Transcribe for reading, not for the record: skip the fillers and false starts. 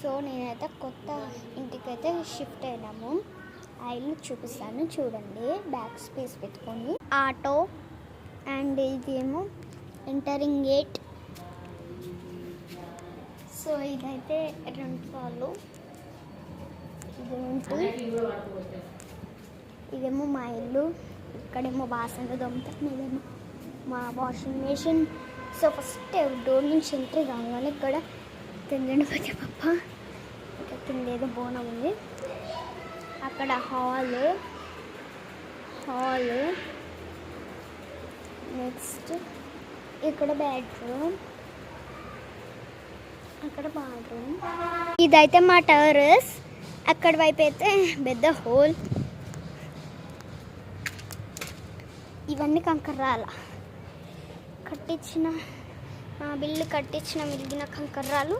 So నేనైతే కొత్త ఇంటికైతే షిఫ్ట్ అయినాము. ఆ ఇల్లు చూపిస్తాను చూడండి. బ్యాక్ స్పేస్ పెట్టుకొని ఆటో అండ్ ఇదేమో ఎంటరింగ్ గేట్. సో ఇదైతే రెంట్ వాళ్ళు, ఇదేమో మా ఇల్లు. ఇక్కడేమో బాసనలు దొమ్ముతాం, ఇదేమో మా washing machine. So first door నుంచి ఎంట్రీ కావాలి. ఇక్కడ గణపతి పప్ప, ఇక్కడ కింద ఏదో బోనం ఉంది. అక్కడ హాల్, నెక్స్ట్ ఇక్కడ బెడ్రూమ్, అక్కడ బాత్రూమ్. ఇదైతే మా టెర్రస్. అక్కడ వైపు అయితే పెద్ద హోల్. ఇవన్నీ కంకర్రాల కట్టించిన, బిల్లు కట్టించిన మిగిలిన కంకర్రాలు.